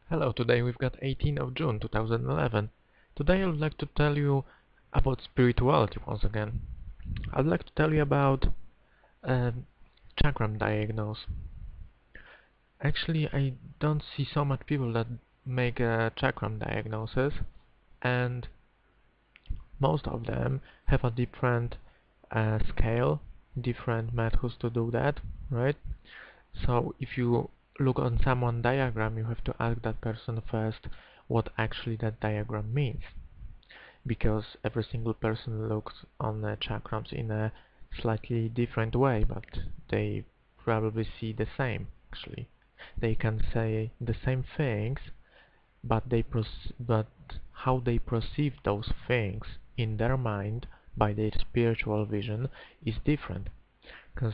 Hello, today we've got 18th of June 2011. Today I would like to tell you about spirituality once again. I'd like to tell you about chakram diagnose. Actually, I don't see so much people that make a chakram diagnosis, and most of them have a different scale, different methods to do that, right? So if you look on someone diagram, you have to ask that person first what actually that diagram means, because every single person looks on the chakrams in a slightly different way, but they probably see the same. Actually, they can say the same things, but but how they perceive those things in their mind by their spiritual vision is different. Because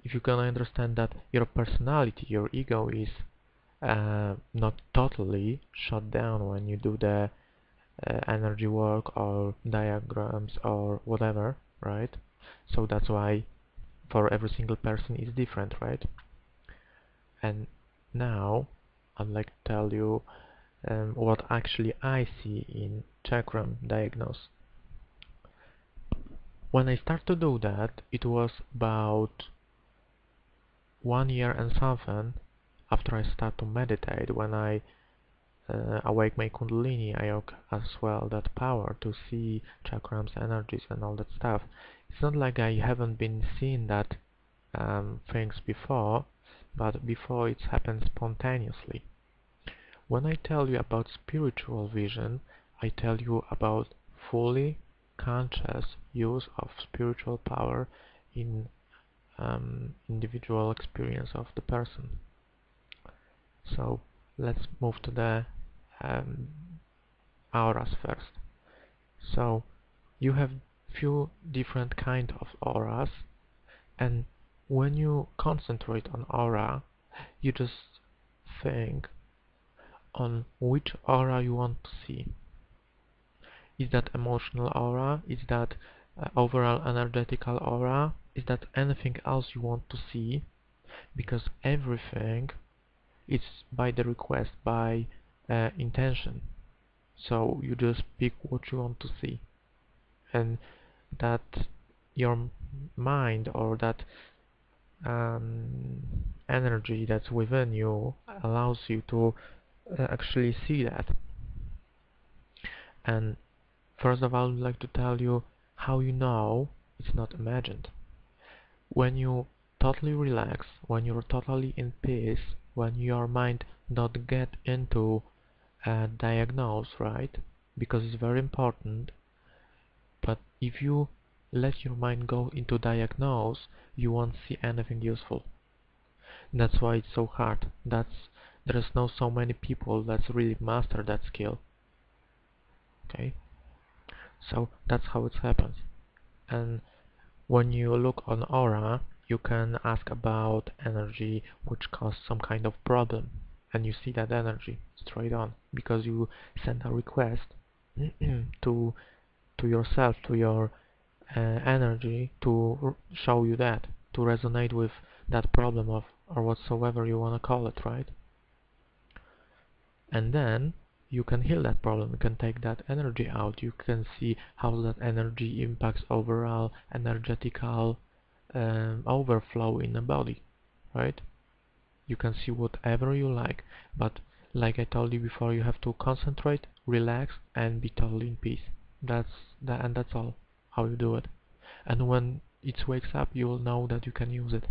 if you can understand that your personality, your ego is not totally shut down when you do the energy work or diagrams or whatever, right? So that's why for every single person is different, right? And now I'd like to tell you what actually I see in chakram diagnose. When I start to do that, it was about 1 year and something after I start to meditate. When I awake my kundalini, I awake as well that power to see chakrams, energies and all that stuff. It's not like I haven't been seeing that things before, but before it's happened spontaneously. When I tell you about spiritual vision, I tell you about fully conscious use of spiritual power in individual experience of the person. So let's move to the auras first. So you have few different kind of auras, and when you concentrate on aura, you just think on which aura you want to see. Is that emotional aura? Is that overall energetical aura? Is that anything else you want to see? Because everything is by the request, by intention. So you just pick what you want to see, and that your mind or that energy that's within you allows you to actually see that. And first of all, I'd like to tell you how you know it's not imagined. When you totally relax, when you're totally in peace, when your mind not get into diagnose, right? Because it's very important. But if you let your mind go into diagnose, you won't see anything useful. That's why it's so hard. There's no so many people that's really master that skill. Okay, so that's how it happens. And when you look on aura, you can ask about energy which caused some kind of problem, and you see that energy straight on because you send a request to yourself, to your energy to show you that, to resonate with that problem of or whatsoever you want to call it, right? And then you can heal that problem. You can take that energy out. You can see how that energy impacts overall energetical overflow in the body, right? You can see whatever you like, but like I told you before, you have to concentrate, relax, and be totally in peace. And that's all how you do it. And when it wakes up, you will know that you can use it.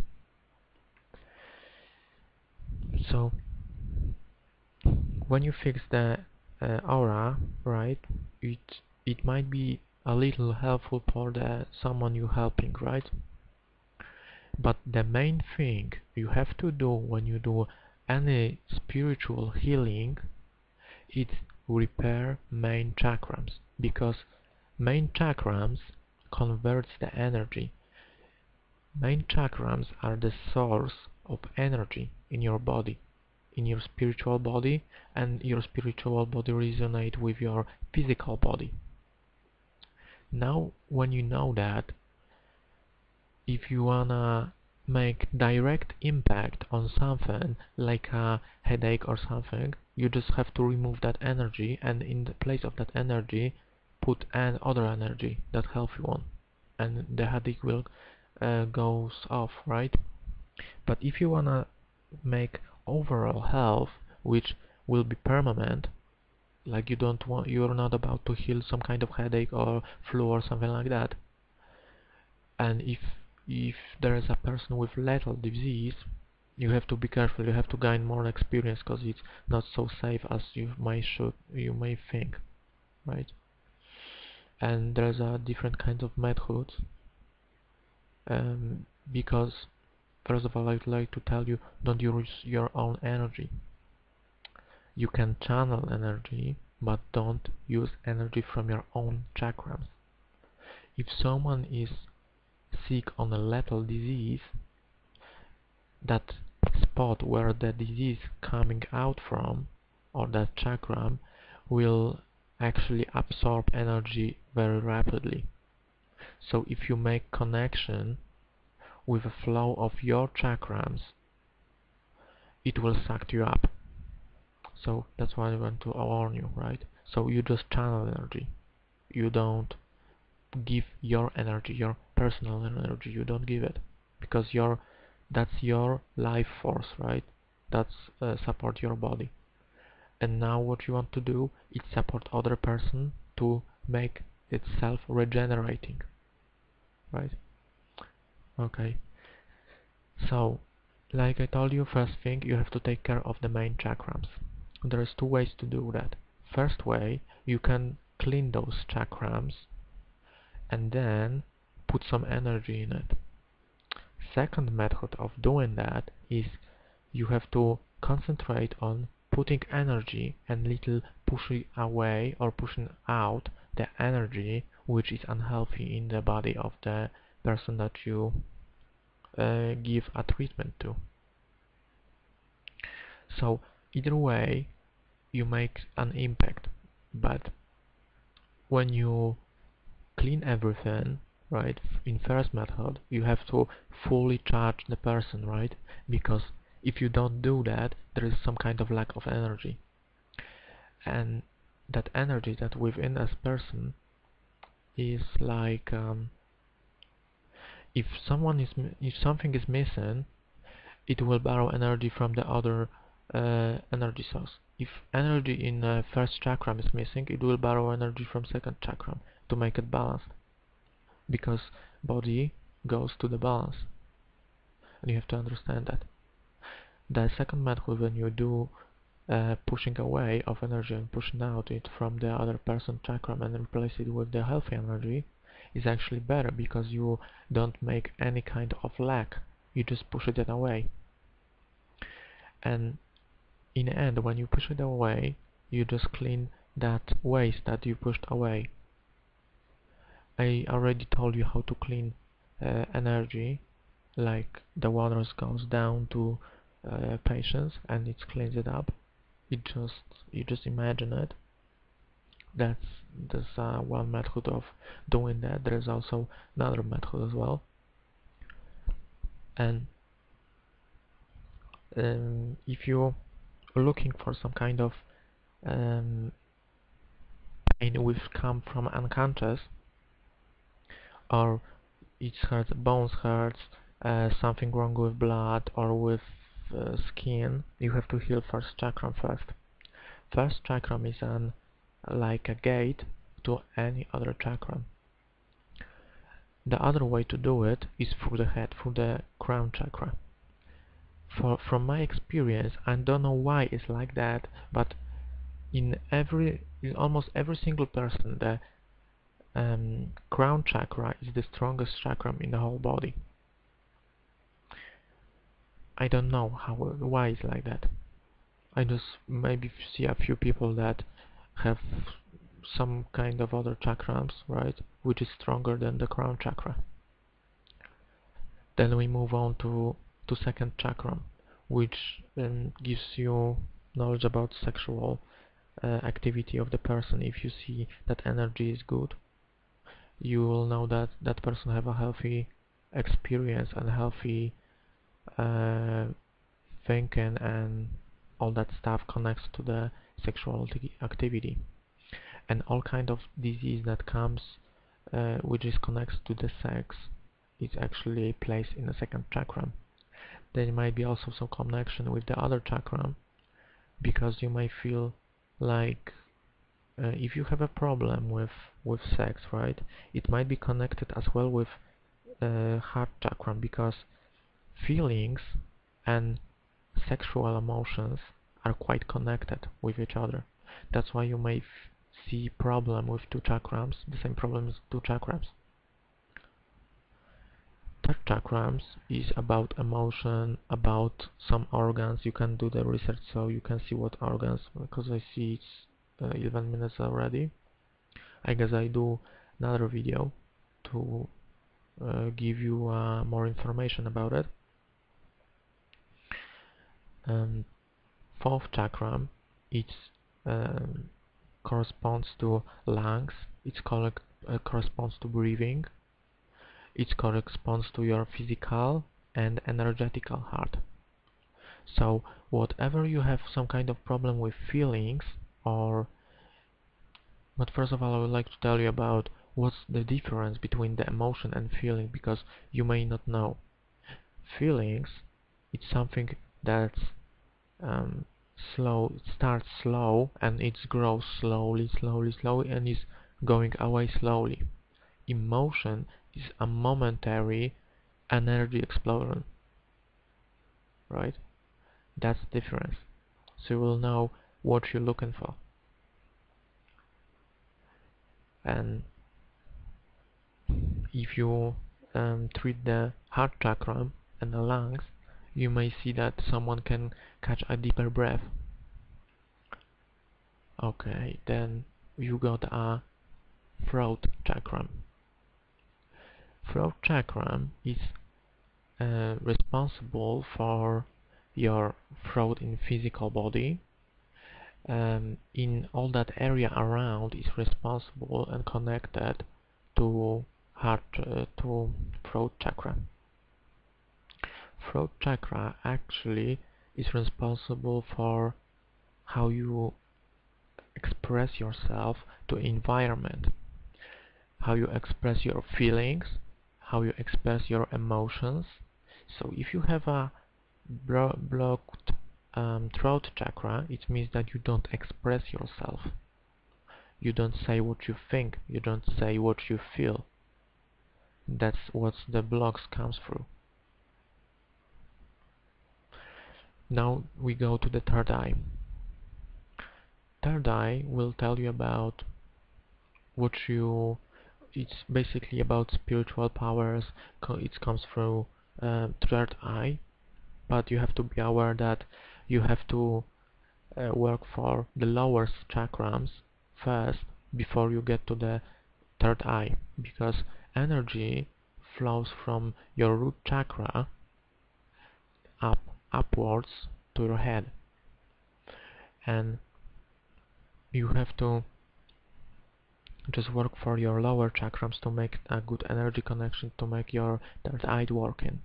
So when you fix the aura, right, it might be a little helpful for the someone you're helping, right? But the main thing you have to do when you do any spiritual healing is repair main chakrams, because main chakrams converts the energy. Main chakrams are the source of energy in your body, in your spiritual body, and your spiritual body resonate with your physical body. Now, when you know that, if you wanna make direct impact on something like a headache or something, you just have to remove that energy, and in the place of that energy put an other energy, that healthy one, and the headache will goes off, right? But if you wanna make overall health, which will be permanent, like you're not about to heal some kind of headache or flu or something like that, and if there is a person with lethal disease, you have to be careful. You have to gain more experience because it's not so safe as you may think, right? And there's a different kinds of methods, because first of all, I'd like to tell you, don't use your own energy. You can channel energy, but don't use energy from your own chakrams. If someone is sick on a lethal disease, that spot where the disease coming out from, or that chakram, will actually absorb energy very rapidly. So if you make connection with a flow of your chakrams, it will suck you up. So that's why I want to warn you, right? So you just channel energy. You don't give your energy, your personal energy. You don't give it, because that's your life force, right? That's support your body. And now what you want to do is support other person to make itself regenerating, right? Okay. So, like I told you, first thing, you have to take care of the main chakrams. There's two ways to do that. First way, you can clean those chakrams and then put some energy in it. Second method of doing that is you have to concentrate on putting energy and little pushing away or pushing out the energy which is unhealthy in the body of the person that you give a treatment to. So either way you make an impact, but when you clean everything, right, in first method, you have to fully charge the person, right? Because if you don't do that, there is some kind of lack of energy. And that energy that within a person is like, if something is missing, it will borrow energy from the other energy source. If energy in first chakram is missing, it will borrow energy from second chakram to make it balanced, because body goes to the balance, and you have to understand that. The second method, when you do pushing away of energy and pushing out it from the other person chakram and replace it with the healthy energy, is actually better, because you don't make any kind of lack, you just push it away. And in the end, when you push it away, you just clean that waste that you pushed away. I already told you how to clean energy, like the water goes down to patients and it cleans it up. You just imagine it. That's one method of doing that. There is also another method as well. And if you're looking for some kind of pain which come from unconscious, or it hurts, bones hurts, something wrong with blood or with skin, you have to heal first chakram first. First chakram is like a gate to any other chakram. The other way to do it is through the head, through the crown chakra. From my experience, I don't know why it's like that, but in almost every single person, the crown chakra is the strongest chakra in the whole body. I don't know why it's like that. I just maybe see a few people that have some kind of other chakrams, right, which is stronger than the crown chakra. Then we move on to second chakra, which gives you knowledge about sexual activity of the person. If you see that energy is good, you will know that that person have a healthy experience and healthy thinking and all that stuff connects to the sexual activity, and all kind of disease that comes which is connects to the sex is actually placed in the second chakra. There might be also some connection with the other chakra, because you might feel like if you have a problem with sex, right, it might be connected as well with heart chakra, because feelings and sexual emotions are quite connected with each other. That's why you may see problem with two chakrams, the same problem with two chakrams. Third chakrams is about emotion, about some organs. You can do the research so you can see what organs, because I see it's 11 minutes already. I guess I do another video to give you more information about it. Fourth chakra, it corresponds to lungs. It corresponds to breathing. It corresponds to your physical and energetical heart. So whatever you have some kind of problem with feelings, but first of all I would like to tell you about what's the difference between the emotion and feeling, because you may not know. Feelings, it's something that's slow. It starts slow and it grows slowly, and is going away slowly. Emotion is a momentary energy explosion, right? That's the difference. So you will know what you're looking for. And if you treat the heart chakra and the lungs, you may see that someone can catch a deeper breath. Okay, then you got a throat chakra. Throat chakra is responsible for your throat in physical body. In all that area around is responsible and connected to to throat chakra. Throat chakra actually is responsible for how you express yourself to environment, how you express your feelings, how you express your emotions. So if you have a blocked throat chakra, it means that you don't express yourself. You don't say what you think, you don't say what you feel. That's what the blocks comes through. Now we go to the third eye. Third eye will tell you about it's basically about spiritual powers. It comes through third eye, but you have to be aware that you have to work for the lower chakrams first before you get to the third eye, because energy flows from your root chakra upwards to your head, and you have to just work for your lower chakrams to make a good energy connection, to make your third eye working.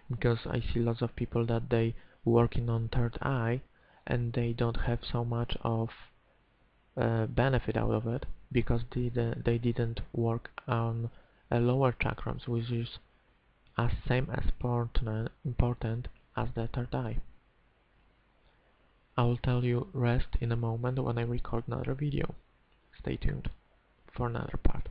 Because I see lots of people that they working on third eye and they don't have so much of benefit out of it, because they didn't work on lower chakrams, which is as same as important as the third eye. I will tell you rest in a moment when I record another video. Stay tuned for another part.